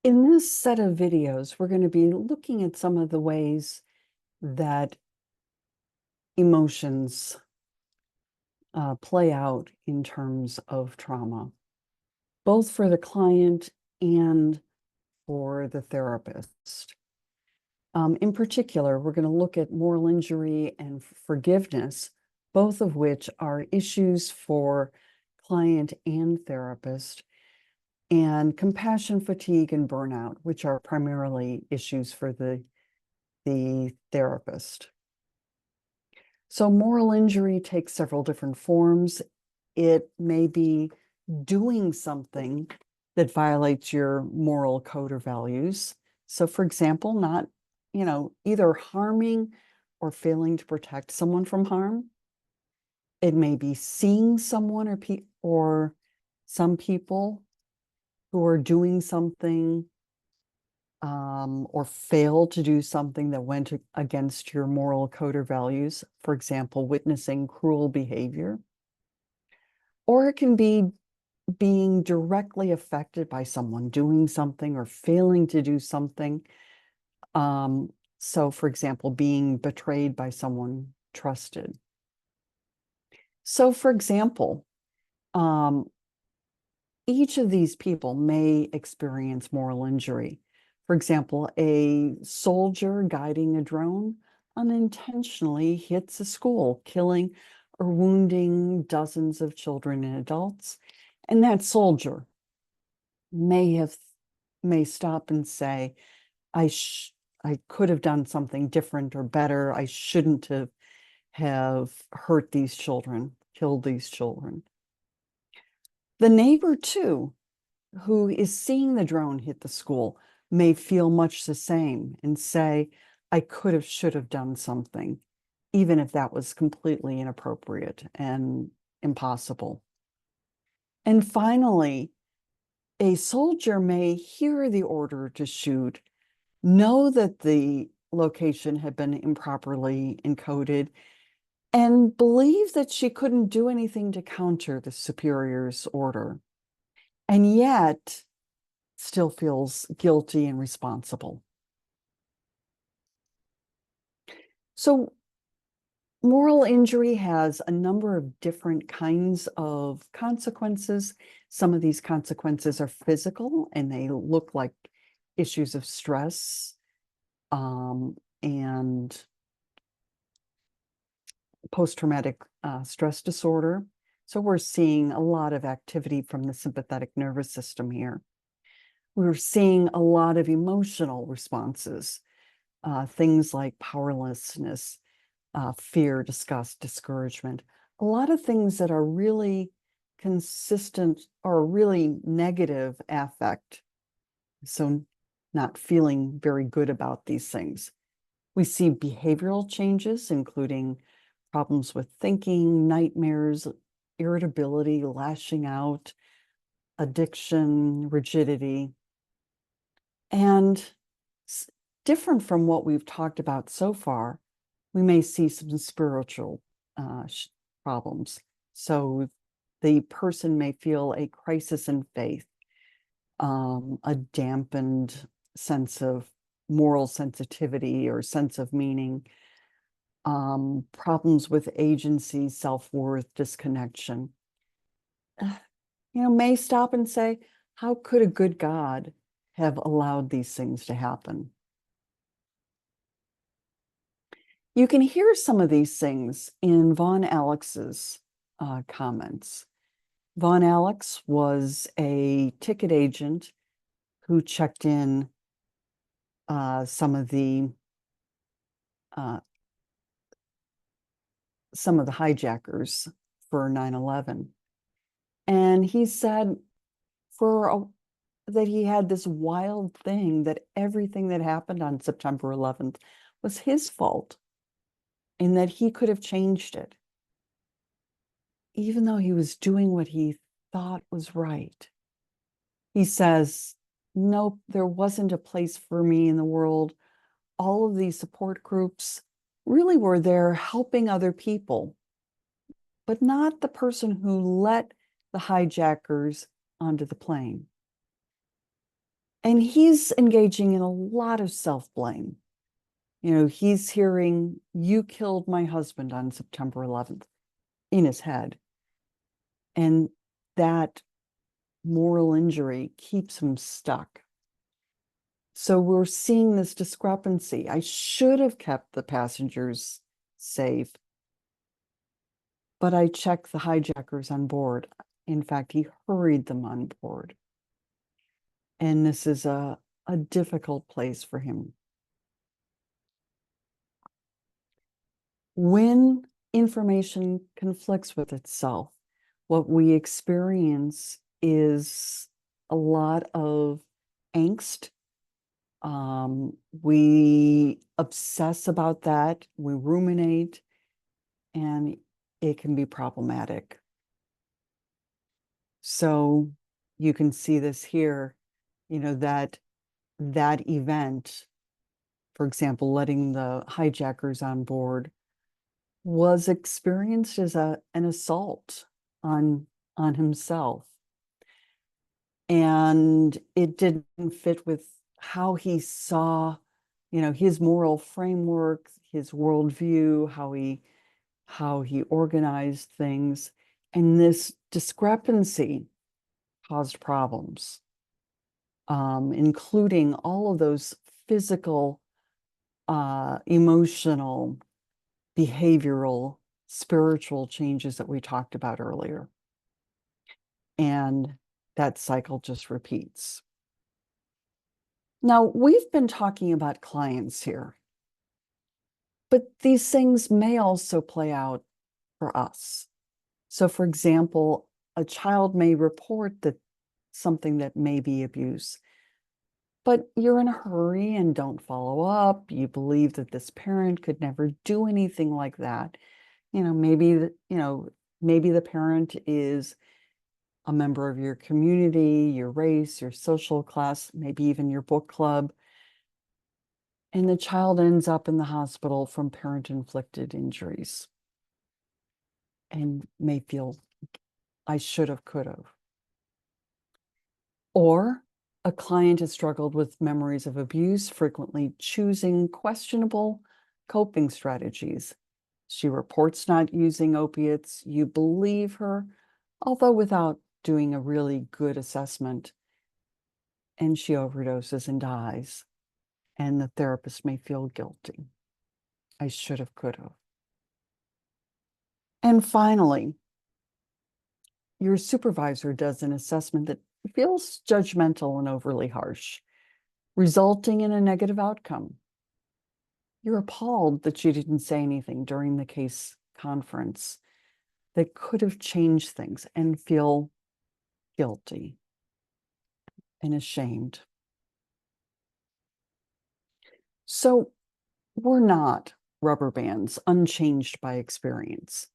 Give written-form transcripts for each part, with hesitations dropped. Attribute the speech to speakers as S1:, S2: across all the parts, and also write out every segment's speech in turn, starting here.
S1: In this set of videos, we're going to be looking at some of the ways that emotions play out in terms of trauma, both for the client and for the therapist. In particular, we're going to look at moral injury and forgiveness, both of which are issues for client and therapist, and compassion fatigue and burnout, which are primarily issues for the therapist. So moral injury takes several different forms. It may be doing something that violates your moral code or values. So for example, not, either harming or failing to protect someone from harm. It may be seeing someone or some people who are doing something or fail to do something that went against your moral code or values, for example, witnessing cruel behavior. Or it can be being directly affected by someone doing something or failing to do something. So, for example, being betrayed by someone trusted. So, for example, each of these people may experience moral injury. For example, a soldier guiding a drone unintentionally hits a school, killing or wounding dozens of children and adults. And that soldier may stop and say, I could have done something different or better. I shouldn't have hurt these children, killed these children. The neighbor, too, who is seeing the drone hit the school, may feel much the same and say, I could have, should have done something, even if that was completely inappropriate and impossible. And finally, a soldier may hear the order to shoot, know that the location had been improperly encoded, and believe that she couldn't do anything to counter the superior's order, and yet still feels guilty and responsible. So moral injury has a number of different kinds of consequences. Some of these consequences are physical and they look like issues of stress and post-traumatic stress disorder. So we're seeing a lot of activity from the sympathetic nervous system here. We're seeing a lot of emotional responses, things like powerlessness, fear, disgust, discouragement, a lot of things that are really consistent or really negative affect. So not feeling very good about these things. We see behavioral changes, including problems with thinking, nightmares, irritability, lashing out, addiction, rigidity, and different from what we've talked about so far, we may see some spiritual problems. So the person may feel a crisis in faith, a dampened sense of moral sensitivity or sense of meaning, problems with agency, self-worth, disconnection. May stop and say, how could a good God have allowed these things to happen? You can hear some of these things in Von Alex's comments. Von Alex was a ticket agent who checked in some of the hijackers for 9/11. And he said that he had this wild thing that everything that happened on September 11th was his fault and that he could have changed it, even though he was doing what he thought was right. He says, nope, there wasn't a place for me in the world. All of these support groups really were there helping other people, but not the person who let the hijackers onto the plane. And he's engaging in a lot of self-blame. You know, he's hearing, "You killed my husband on September 11th," in his head. And that moral injury keeps him stuck. So we're seeing this discrepancy. I should have kept the passengers safe, but I checked the hijackers on board. In fact, he hurried them on board. And this is a difficult place for him. When information conflicts with itself, what we experience is a lot of angst. We obsess about that, we ruminate, and it can be problematic. So you can see this here, that event, for example, letting the hijackers on board, was experienced as an assault on himself. And it didn't fit with how he saw, his moral framework, his worldview, how he organized things. And this discrepancy caused problems, including all of those physical, emotional, behavioral, spiritual changes that we talked about earlier. And that cycle just repeats. Now, we've been talking about clients here, but these things may also play out for us. So, for example, a child may report that something that may be abuse, but you're in a hurry and don't follow up. You believe that this parent could never do anything like that. Maybe the parent is a member of your community, your race, your social class, maybe even your book club. And the child ends up in the hospital from parent-inflicted injuries and may feel, "I should have, could have." Or a client has struggled with memories of abuse, frequently choosing questionable coping strategies. She reports not using opiates. You believe her, although without doing a really good assessment, and she overdoses and dies. And the therapist may feel guilty. "I should have, could have." And finally, your supervisor does an assessment that feels judgmental and overly harsh, resulting in a negative outcome. You're appalled that she didn't say anything during the case conference that could have changed things, and feel guilty and ashamed. So we're not rubber bands, unchanged by experience.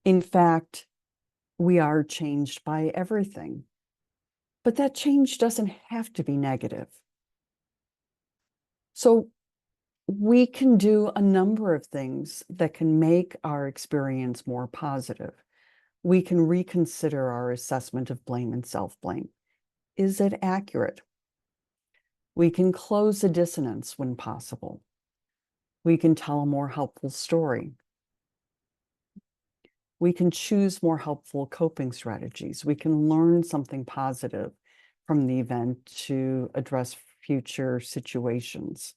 S1: In fact, we are changed by everything. But that change doesn't have to be negative. So we can do a number of things that can make our experience more positive. We can reconsider our assessment of blame and self-blame. Is it accurate? We can close the dissonance when possible. We can tell a more helpful story. We can choose more helpful coping strategies. We can learn something positive from the event to address future situations.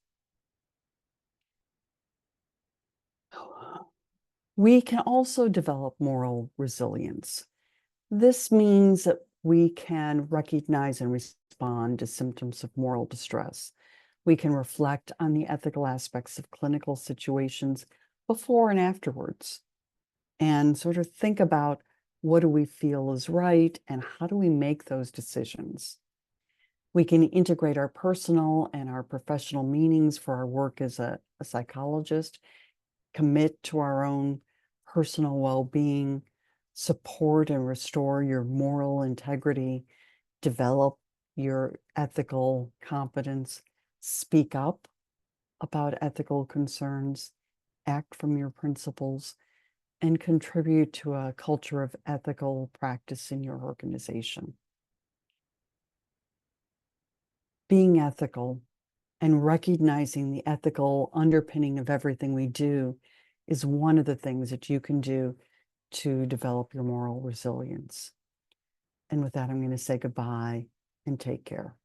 S1: We can also develop moral resilience. This means that we can recognize and respond to symptoms of moral distress. We can reflect on the ethical aspects of clinical situations before and afterwards, and sort of think about, what do we feel is right and how do we make those decisions? We can integrate our personal and our professional meanings for our work as a psychologist, commit to our own personal well-being, support and restore your moral integrity, develop your ethical competence, speak up about ethical concerns, act from your principles, and contribute to a culture of ethical practice in your organization. being ethical and recognizing the ethical underpinning of everything we do is one of the things that you can do to develop your moral resilience. And with that, I'm going to say goodbye and take care.